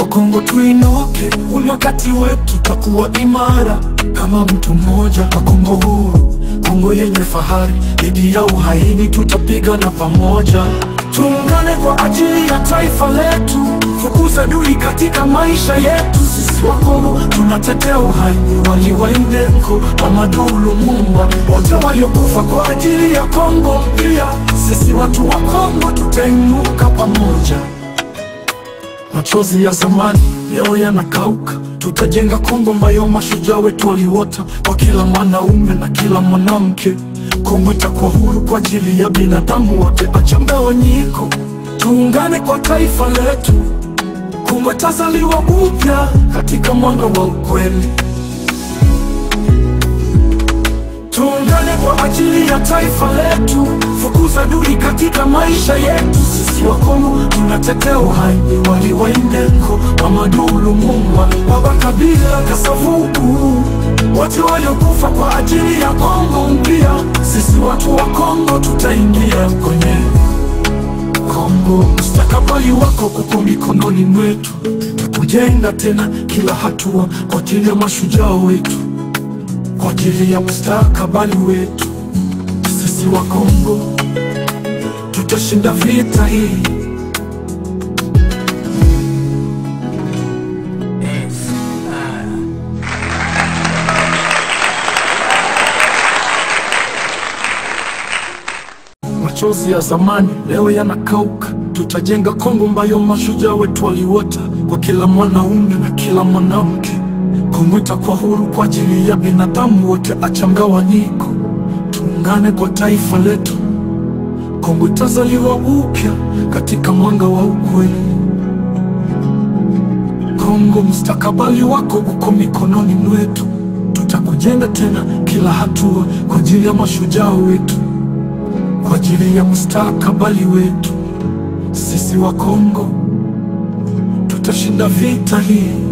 Kongo tuinuke, ule wakati wetu takuwa imara kama mtu mmoja. Kongo huru, Kongo yenye fahari, dhidi ya uhaini tutapigana pamoja. Tuungane kwa ajili ya taifa letu, fukuza adui katika maisha yetu. Sisi wa Kongo tunatetea uhai, waliwaindenko Mamadou Lumumba, wote waliokufa kwa ajili ya Kongo pia. Sisi watu wa Kongo tutainuka pamoja. Machozi ya zamani leo yanakauka, tutajenga Kongo ambayo mashujaa wetu waliota, kwa kila mwanaume na kila mwanamke. Kongo itakuwa huru kwa ajili ya binadamu wote, acha mgawanyiko, tuungane kwa taifa letu. Kongo itazaliwa upya katika mwanga wa ukweli. Tuungane kwa ajili ya taifa letu, fukuza adui katika maisha yetu. Sisi wa Kongo tunatetea uhai, waliwaindenko Mamadou Lumumba, Baba Kabila Kasavubu, wote waliokufa kwa ajili ya Kongo mpya. Sisi watu wa Kongo tutaingia kwenye Kongo. Mustakabali wako uko mikononi mwetu, tukujenga tena kila hatua kwa ajili ya mashujaa wetu, kwa ajili ya mustakabali wetu. Sisi wa Kongo tutashinda vita hii. Machozi ya zamani leo yanakauka, tutajenga Kongo ambayo mashujaa wetu waliota, kwa kila mwanaume na kila mwanamke. Kongo itakuwa huru kwa ajili ya binadamu wote, acha mgawanyiko, tuungane kwa taifa letu. Kongo itazaliwa upya katika mwanga wa ukweli. Kongo, mustakabali wako uko mikononi mwetu, tutakujenga tena kila hatua kwa ajili ya mashujaa wetu, kwa ajili ya mustakabali wetu. Sisi wa Kongo tutashinda vita hii.